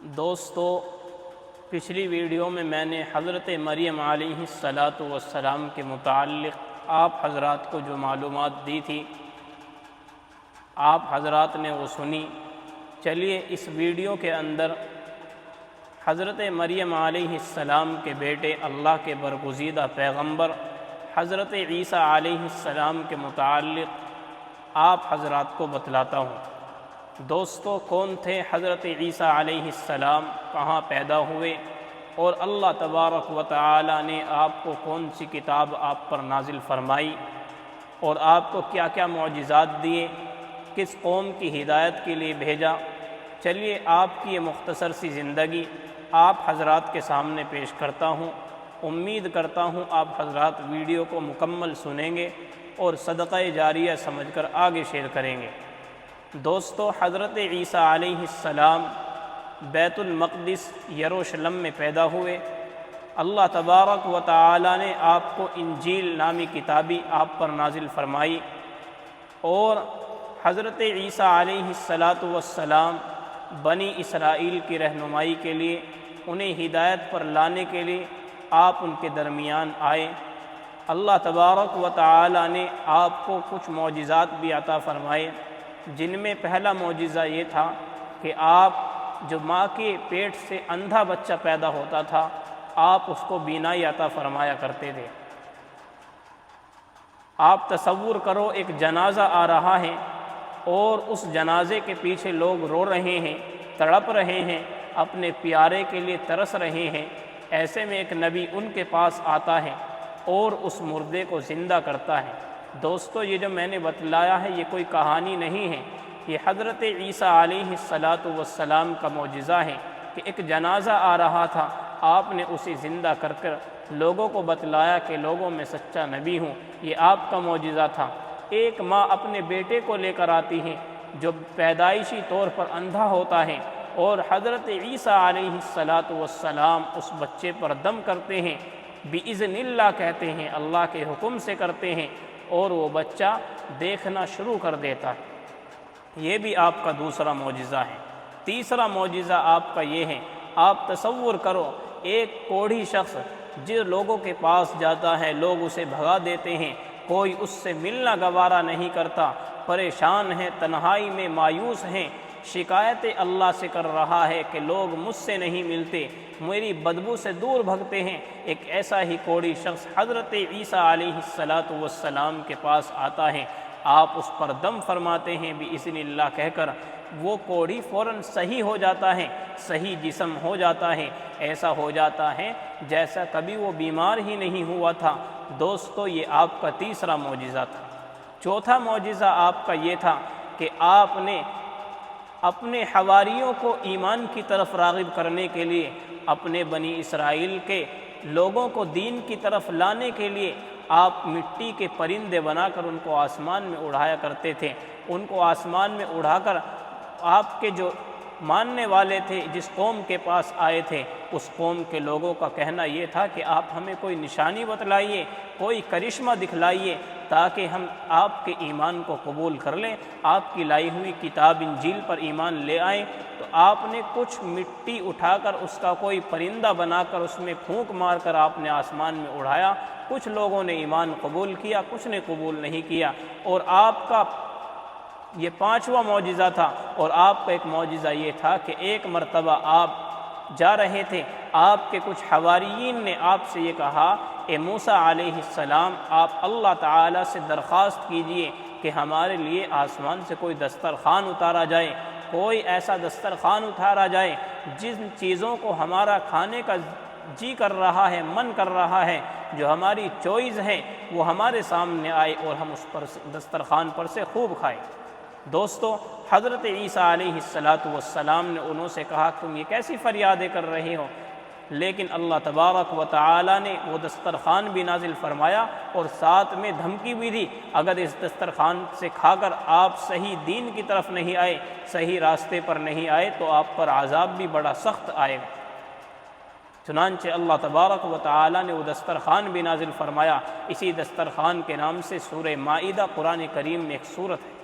دوستو، پچھلی ویڈیو میں نے حضرت مریم علیہ السلام کے متعلق آپ حضرات کو جو معلومات دی تھی، آپ حضرات نے وہ سنی۔ چلیے اس ویڈیو کے اندر حضرت مریم علیہ السلام کے بیٹے اللہ کے برگزیدہ پیغمبر حضرت عیسیٰ علیہ السلام کے متعلق آپ حضرات کو بتلاتا ہوں۔ دوستو، کون تھے حضرت عیسیٰ علیہ السلام، کہاں پیدا ہوئے، اور اللہ تبارک و تعالی نے آپ کو کون سی کتاب آپ پر نازل فرمائی، اور آپ کو کیا کیا معجزات دیے، کس قوم کی ہدایت کے لیے بھیجا۔ چلیے آپ کی یہ مختصر سی زندگی آپ حضرات کے سامنے پیش کرتا ہوں۔ امید کرتا ہوں آپ حضرات ویڈیو کو مکمل سنیں گے اور صدقہ جاریہ سمجھ کر آگے شیئر کریں گے۔ دوستو، حضرت عیسیٰ علیہ السلام بیت المقدس یروشلم میں پیدا ہوئے۔ اللہ تبارک و تعالی نے آپ کو انجیل نامی کتابی آپ پر نازل فرمائی، اور حضرت عیسیٰ علیہ السلام بنی اسرائیل کی رہنمائی کے لیے، انہیں ہدایت پر لانے کے لیے آپ ان کے درمیان آئے۔ اللہ تبارک و تعالی نے آپ کو کچھ معجزات بھی عطا فرمائے، جن میں پہلا معجزہ یہ تھا کہ آپ جو ماں کے پیٹ سے اندھا بچہ پیدا ہوتا تھا، آپ اس کو بینائی عطا فرمایا کرتے تھے۔ آپ تصور کرو، ایک جنازہ آ رہا ہے اور اس جنازے کے پیچھے لوگ رو رہے ہیں، تڑپ رہے ہیں، اپنے پیارے کے لیے ترس رہے ہیں۔ ایسے میں ایک نبی ان کے پاس آتا ہے اور اس مردے کو زندہ کرتا ہے۔ دوستو، یہ جو میں نے بتلایا ہے یہ کوئی کہانی نہیں ہے، یہ حضرت عیسیٰ علیہ السلام کا معجزہ ہے کہ ایک جنازہ آ رہا تھا، آپ نے اسے زندہ کر کر لوگوں کو بتلایا کہ لوگوں میں سچا نبی ہوں۔ یہ آپ کا معجزہ تھا۔ ایک ماں اپنے بیٹے کو لے کر آتی ہے جو پیدائشی طور پر اندھا ہوتا ہے، اور حضرت عیسیٰ علیہ السلام اس بچے پر دم کرتے ہیں، بِإِذْنِ اللہ کہتے ہیں، اللہ کے حکم سے کرتے ہیں، اور وہ بچہ دیکھنا شروع کر دیتا ہے۔ یہ بھی آپ کا دوسرا معجزہ ہے۔ تیسرا معجزہ آپ کا یہ ہے، آپ تصور کرو، ایک کوڑھی شخص جو لوگوں کے پاس جاتا ہے، لوگ اسے بھگا دیتے ہیں، کوئی اس سے ملنا گوارا نہیں کرتا، پریشان ہیں، تنہائی میں مایوس ہیں، شکایتیں اللہ سے کر رہا ہے کہ لوگ مجھ سے نہیں ملتے، میری بدبو سے دور بھگتے ہیں۔ ایک ایسا ہی کوڑھی شخص حضرت عیسیٰ علیہ السلام کے پاس آتا ہے، آپ اس پر دم فرماتے ہیں بِإِذْنِ اللہ کہہ کر، وہ کوڑھی فوراً صحیح ہو جاتا ہے، صحیح جسم ہو جاتا ہے، ایسا ہو جاتا ہے جیسا کبھی وہ بیمار ہی نہیں ہوا تھا۔ دوستو، یہ آپ کا تیسرا معجزہ تھا۔ چوتھا معجزہ آپ کا یہ تھا کہ آپ نے اپنے حواریوں کو ایمان کی طرف راغب کرنے کے لیے، اپنے بنی اسرائیل کے لوگوں کو دین کی طرف لانے کے لیے، آپ مٹی کے پرندے بنا کر ان کو آسمان میں اڑایا کرتے تھے۔ ان کو آسمان میں اڑا کر آپ کے جو ماننے والے تھے، جس قوم کے پاس آئے تھے، اس قوم کے لوگوں کا کہنا یہ تھا کہ آپ ہمیں کوئی نشانی بتلائیے، کوئی کرشمہ دکھلائیے تاکہ ہم آپ کے ایمان کو قبول کر لیں، آپ کی لائی ہوئی کتاب انجیل پر ایمان لے آئیں۔ تو آپ نے کچھ مٹی اٹھا کر اس کا کوئی پرندہ بنا کر اس میں پھونک مار کر آپ نے آسمان میں اڑایا۔ کچھ لوگوں نے ایمان قبول کیا، کچھ نے قبول نہیں کیا۔ اور آپ کا یہ پانچواں معجزہ تھا۔ اور آپ کا ایک معجزہ یہ تھا کہ ایک مرتبہ آپ جا رہے تھے، آپ کے کچھ حواریین نے آپ سے یہ کہا، اے موسیٰ علیہ السلام، آپ اللہ تعالیٰ سے درخواست کیجئے کہ ہمارے لیے آسمان سے کوئی دسترخوان اتارا جائے، کوئی ایسا دسترخوان اتارا جائے جن چیزوں کو ہمارا کھانے کا جی کر رہا ہے، من کر رہا ہے، جو ہماری چوائز ہے، وہ ہمارے سامنے آئے اور ہم اس پر دسترخوان پر سے خوب کھائیں۔ دوستو، حضرت عیسیٰ علیہ السلام نے انہوں سے کہا، تم یہ کیسی فریادیں کر رہے ہو؟ لیکن اللہ تبارک و تعالی نے وہ دسترخوان بھی نازل فرمایا اور ساتھ میں دھمکی بھی دی، اگر اس دسترخوان سے کھا کر آپ صحیح دین کی طرف نہیں آئے، صحیح راستے پر نہیں آئے، تو آپ پر عذاب بھی بڑا سخت آئے گا۔ چنانچہ اللہ تبارک و تعالی نے وہ دسترخوان بھی نازل فرمایا۔ اسی دسترخوان کے نام سے سورہ مائدہ قرآن کریم میں ایک سورت ہے۔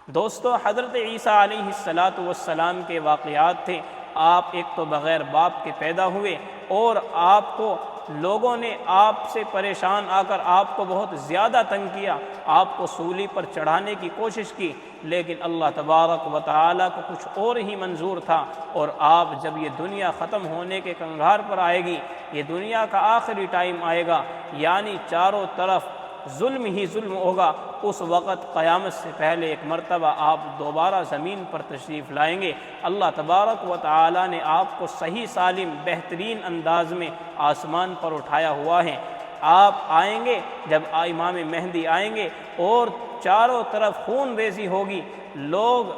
دوستو حضرت عیسیٰ علیہ السلام کے واقعات تھے۔ آپ ایک تو بغیر باپ کے پیدا ہوئے اور آپ کو لوگوں نے آپ سے پریشان آ کر آپ کو بہت زیادہ تنگ کیا، آپ کو سولی پر چڑھانے کی کوشش کی، لیکن اللہ تبارک و تعالیٰ کو کچھ اور ہی منظور تھا، اور آپ جب یہ دنیا ختم ہونے کے کنگار پر آئے گی، یہ دنیا کا آخری ٹائم آئے گا، یعنی چاروں طرف ظلم ہی ظلم ہوگا، اس وقت قیامت سے پہلے ایک مرتبہ آپ دوبارہ زمین پر تشریف لائیں گے۔ اللہ تبارک و تعالیٰ نے آپ کو صحیح سالم بہترین انداز میں آسمان پر اٹھایا ہوا ہے۔ آپ آئیں گے، جب امام مہدی آئیں گے اور چاروں طرف خون ریزی ہوگی، لوگ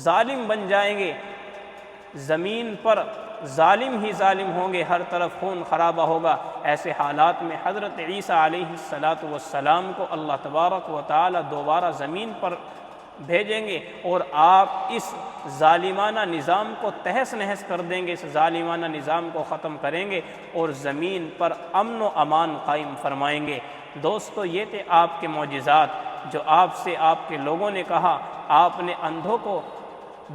ظالم بن جائیں گے، زمین پر ظالم ہی ظالم ہوں گے، ہر طرف خون خرابہ ہوگا۔ ایسے حالات میں حضرت عیسیٰ علیہ السلام کو اللہ تبارک و تعالی دوبارہ زمین پر بھیجیں گے، اور آپ اس ظالمانہ نظام کو تہس نہس کر دیں گے، اس ظالمانہ نظام کو ختم کریں گے اور زمین پر امن و امان قائم فرمائیں گے۔ دوستو، یہ تھے آپ کے معجزات جو آپ سے آپ کے لوگوں نے کہا۔ آپ نے اندھوں کو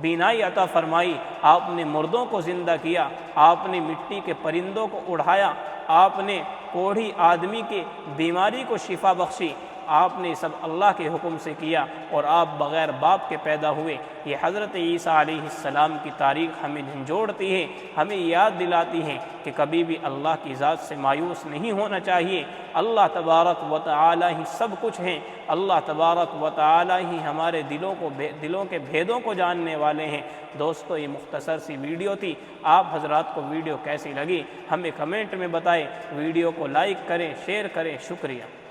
بینائی عطا فرمائی، آپ نے مردوں کو زندہ کیا، آپ نے مٹی کے پرندوں کو اڑایا، آپ نے کوڑھی آدمی کی بیماری کو شفا بخشی، آپ نے سب اللہ کے حکم سے کیا، اور آپ بغیر باپ کے پیدا ہوئے۔ یہ حضرت عیسیٰ علیہ السلام کی تاریخ ہمیں جھنجھوڑتی ہے، ہمیں یاد دلاتی ہے کہ کبھی بھی اللہ کی ذات سے مایوس نہیں ہونا چاہیے۔ اللہ تبارک و تعالی ہی سب کچھ ہیں، اللہ تبارک و تعالی ہی ہمارے دلوں کے بھیدوں کو جاننے والے ہیں۔ دوستو، یہ مختصر سی ویڈیو تھی، آپ حضرات کو ویڈیو کیسی لگی ہمیں کمنٹ میں بتائیں، ویڈیو کو لائک کریں، شیئر کریں، شکریہ۔